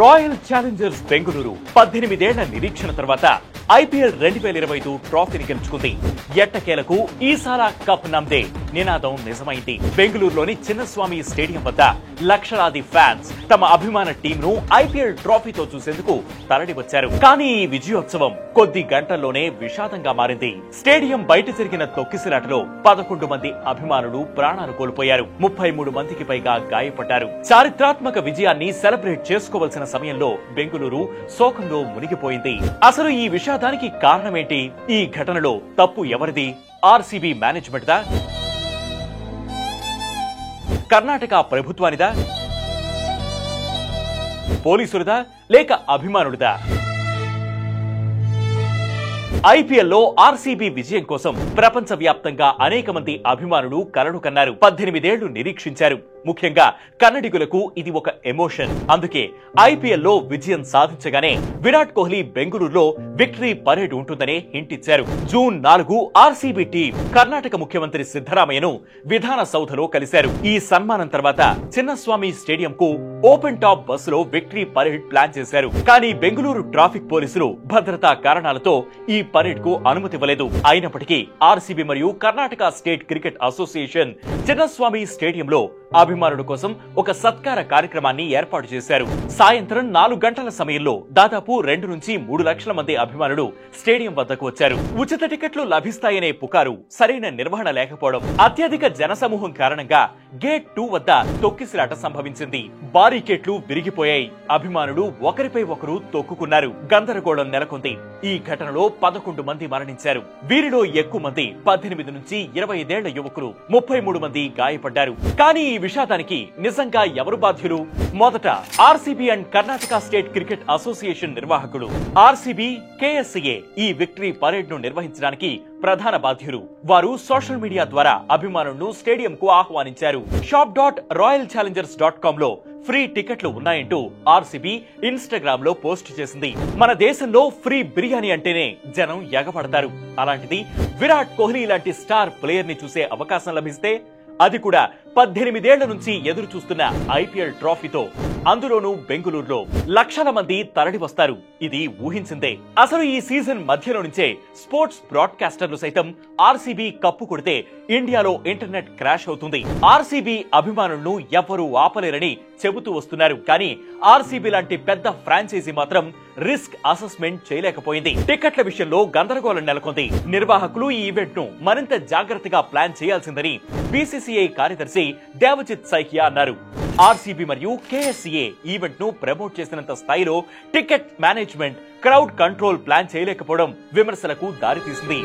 Royal Challengers Bengaluru 18 ఏళ్ల నిరీక్షణ తర్వాత ఐపీఎల్ 2022 ట్రోఫీని గెలుచుకుంది. ఎట్టకేలకు ఈసారా కప్ నమ్దే నినాదం నిజమైంది. బెంగళూరులోని చిన్నస్వామి స్టేడియం వద్ద లక్షలాది ఫ్యాన్స్ తమ అభిమాన టీంను ఐపీఎల్ ట్రోఫీతో చూసేందుకు తరలి వచ్చారు. కానీ ఈ విజయోత్సవం కొద్ది గంటల్లోనే విషాదంగా మారింది. స్టేడియం బయట జరిగిన తొక్కిసలాటలో 11 మంది అభిమానులు ప్రాణాలు కోల్పోయారు. 33 మందికి పైగా గాయపడ్డారు. చారిత్రాత్మక విజయాన్ని సెలబ్రేట్ చేసుకోవాల్సిన సమయంలో బెంగళూరు శోకంలో మునిగిపోయింది. అసలు ఈ విషాదానికి కారణమేంటి? ఈ ఘటనలో తప్పు ఎవరిది? ఆర్సీబీ మేనేజ్మెంట్ దా, కర్ణాటక ప్రభుత్వానిదా, పోలీసులదా, లేక అభిమానులదా? ఐపీఎల్లో ఆర్సీబీ విజయం కోసం ప్రపంచవ్యాప్తంగా అనేక మంది అభిమానులు కలలు కన్నారు. 18 ఏళ్లు నిరీక్షించారు. ముఖ్యంగా కన్నడిగులకు ఇది ఒక ఎమోషన్. అందుకే ఐపీఎల్లో విజయం సాధించగానే విరాట్ కోహ్లీ బెంగళూరులో విక్టరీ పరేడ్ ఉంటుందనే హింట్ ఇచ్చారు. జూన్ 4 ఆర్సీబీ టీం కర్ణాటక ముఖ్యమంత్రి సిద్ధరామయ్యను విధాన సౌధలో కలిశారు. ఈ సన్మానం తర్వాత చిన్నస్వామి స్టేడియం కు ఓపెన్ టాప్ బస్సులో విక్టరీ పరేడ్ ప్లాన్ చేశారు. కానీ బెంగళూరు ట్రాఫిక్ పోలీసులు భద్రతా కారణాలతో ఈ పరేడ్ కు అనుమతి ఇవ్వలేదు. అయినప్పటికీ ఆర్సీబీ మరియు Karnataka state cricket association Chinnaswamy స్టేడియంలో అభిమానుల కోసం ఒక సత్కార కార్యక్రమాన్ని ఏర్పాటు చేశారు. సాయంత్రం 4 గంటల సమయంలో దాదాపు 2 నుంచి 3 లక్షల మంది అభిమానులు స్టేడియం వద్దకు వచ్చారు. ఉచిత టికెట్లు లభిస్తాయనే పుకారు, సరైన నిర్వహణ లేకపోవడం, అత్యధిక జనసమూహం కారణంగా గేట్ 2 వద్ద తొక్కిసలాట సంభవించింది. బారికేట్లు విరిగిపోయాయి. అభిమానులు ఒకరిపై ఒకరు తొక్కుకున్నారు. గందరగోళం నెలకొంది. ఈ ఘటనలో 11 మంది మరణించారు. వీరిలో ఎక్కువ మంది 18 నుంచి 25 ఏళ్ల యువకులు, 33 మంది గాయపడ్డారు. కానీ ఈ విషాదానికి నిజంగా ఎవరు బాధ్యులు? మొదట RCB and Karnataka state cricket association నిర్వాహకులు. ఆర్సీబీ, కేఎస్సీఏ ఈ విక్టరీ పరేడ్ ను నిర్వహించడానికి ప్రధాన బాధ్యులు. వారు సోషల్ మీడియా ద్వారా అభిమానులను స్టేడియం కు ఆహ్వానించారు. shop.royalchallengers.com లో ఫ్రీ టికెట్లు ఉన్నాయంటూ ఆర్సీబీ ఇన్స్టాగ్రామ్ లో పోస్ట్ చేసింది. మన దేశంలో ఫ్రీ బిర్యానీ అంటేనే జనం ఎగపడతారు. అలాంటిది విరాట్ కోహ్లీ లాంటి స్టార్ ప్లేయర్ ని చూసే అవకాశం లభిస్తే, అది కూడా 18 ఏళ్ల నుంచి ఎదురు చూస్తున్న ఐపీఎల్ ట్రోఫీతో, అందులోనూ బెంగళూరులో లక్షల మంది తరలి వస్తారు. ఇది ఊహించిందే. అసలు ఈ సీజన్ మధ్యలో నుంచే స్పోర్ట్స్ బ్రాడ్కాస్టర్లు సైతం ఆర్సీబీ కప్పు కొడితే ఇండియాలో ఇంటర్నెట్ క్రాష్ అవుతుంది, ఆర్సీబీ అభిమానులను ఎవ్వరూ ఆపలేరని చెబుతూ వస్తున్నారు. కానీ ఆర్సీబీ లాంటి పెద్ద ఫ్రాంచైజీ మాత్రం రిస్క్ అసెస్మెంట్ చేయలేకపోయింది. టికెట్ల విషయంలో గందరగోళం నెలకొంది. నిర్వాహకులు ఈ ఈవెంట్ ను మరింత జాగ్రత్తగా ప్లాన్ చేయాల్సిందని బీసీసీఐ కార్యదర్శి దేవజిత్ సైకియా అన్నారు. ఆర్సీబీ మరియు కేఎస్సీఏ ఈవెంట్ ను ప్రమోట్ చేసినంత స్థాయిలో ticket management, crowd control plan చేయలేకపోవడం విమర్శలకు దారితీసింది.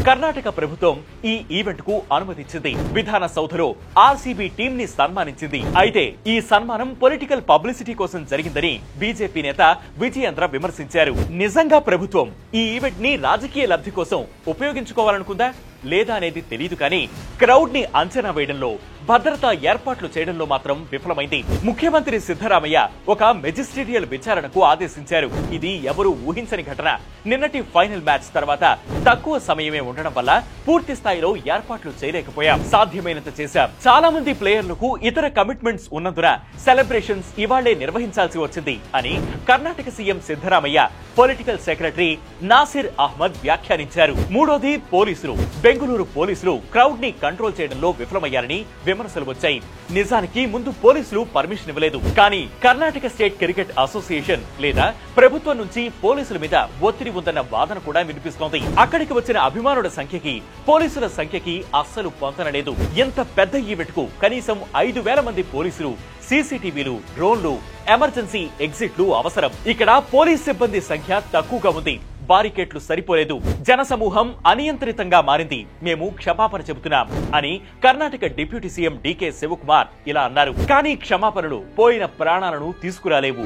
కర్ణాటక ప్రభుత్వం ఈ ఈవెంట్ కు అనుమతించింది. విధాన సౌధలో ఆర్సీబీ టీం ని సన్మానించింది. అయితే ఈ సన్మానం పొలిటికల్ పబ్లిసిటీ కోసం జరిగిందని బీజేపీ నేత విజయేంద్ర విమర్శించారు. నిజంగా ప్రభుత్వం ఈ ఈవెంట్ ని రాజకీయ లబ్ధి కోసం ఉపయోగించుకోవాలనుకుందా లేదా అనేది తెలియదు. కానీ క్రౌడ్ ని అంచనా వేయడంలో, భద్రతా ఏర్పాట్లు చేయడంలో మాత్రం విఫలమైంది. ముఖ్యమంత్రి సిద్ధరామయ్య ఒక మెజిస్ట్రేరియల్ విచారణకు ఆదేశించారు. ఇది ఎవరూ ఊహించని ఘటన. నిన్నటి ఫైనల్ మ్యాచ్ తర్వాత తక్కువ సమయమే ఉండడం వల్ల పూర్తి స్థాయిలో ఏర్పాట్లు చేయలేకపోయాం. సాధ్యమైనంత చేశాం. చాలా మంది ప్లేయర్లకు ఇతర కమిట్మెంట్స్ ఉన్నందున సెలబ్రేషన్స్ ఇవాళ్లే నిర్వహించాల్సి వచ్చింది అని Karnataka CM Siddaramaiah political secretary Nasir Ahmed వ్యాఖ్యానించారు. మూడోది పోలీసులు. బెంగళూరు పోలీసులు క్రౌడ్ ని కంట్రోల్ చేయడంలో విఫలమయ్యారని విమర్శలు వచ్చాయి. నిజానికి ముందు పోలీసులు పర్మిషన్ ఇవ్వలేదు. కానీ కర్ణాటక స్టేట్ క్రికెట్ అసోసియేషన్ లేదా ప్రభుత్వం నుంచి పోలీసుల మీద ఒత్తిడి ఉందన్న వాదన కూడా వినిపిస్తోంది. అక్కడికి వచ్చిన అభిమానుల సంఖ్యకి పోలీసుల సంఖ్యకి అస్సలు పొంతనలేదు. ఎంత పెద్ద ఈవెంట్ కు కనీసం 5,000 మంది పోలీసులు, సీసీటీవీలు, డ్రోన్లు, ఎమర్జెన్సీ ఎగ్జిట్లు అవసరం. ఇక్కడ పోలీస్ సిబ్బంది సంఖ్య తక్కువగా ఉంది. బారికేట్లు సరిపోలేదు. జనసమూహం అనియంత్రితంగా మారింది. మేము క్షమాపణ చెబుతున్నాం అని కర్ణాటక డిప్యూటీ సీఎం డీకే శివకుమార్ ఇలా అన్నారు. కానీ క్షమాపణలు పోయిన ప్రాణాలను తీసుకురాలేవు.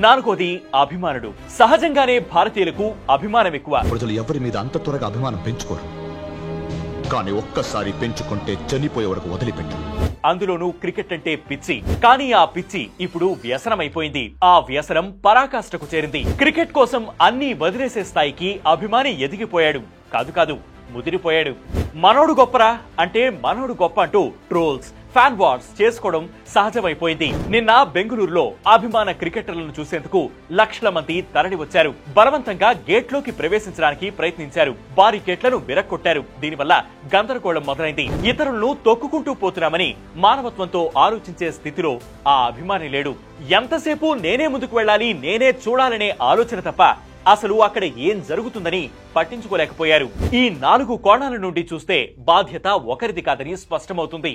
నాలుగోది అభిమానుడు. సహజంగానే భారతీయులకు అభిమానం ఎక్కువ. ప్రజలు ఎవరి మీద అంత త్వరగా అభిమానం పెంచుకోరు. కానీ ఒక్కసారి పెంచుకుంటే చనిపోయే వరకు వదిలిపెట్టు. అందులోనూ క్రికెట్ అంటే పిచ్చి. కానీ ఆ పిచ్చి ఇప్పుడు వ్యసనమైపోయింది. ఆ వ్యసనం పరాకాష్ఠకు చేరింది. క్రికెట్ కోసం అన్నీ వదిలేసే స్థాయికి అభిమాని ఎదిగిపోయాడు. కాదు ముదిరిపోయాడు. మనోడు గొప్పరా అంటే మనోడు గొప్ప అంటూ ట్రోల్స్, ఫ్యాన్ వార్స్ చేసుకోవడం సహజమైపోయింది. నిన్న బెంగళూరులో అభిమాన క్రికెటర్లను చూసేందుకు లక్షల మంది తరలి వచ్చారు. బలవంతంగా గేట్లోకి ప్రవేశించడానికి ప్రయత్నించారు. భారీ గేట్లను విరక్కొట్టారు. దీనివల్ల గందరగోళం మొదలైంది. ఇతరులను తొక్కుకుంటూ పోతున్నామని మానవత్వంతో ఆలోచించే స్థితిలో ఆ అభిమాని లేడు. ఎంతసేపు నేనే ముందుకు వెళ్ళాలి, నేనే చూడాలనే ఆలోచన తప్ప అసలు అక్కడ ఏం జరుగుతుందని పట్టించుకోలేకపోయారు. ఈ 4 కోణాల నుండి చూస్తే బాధ్యత ఒకరిది కాదని స్పష్టమవుతుంది.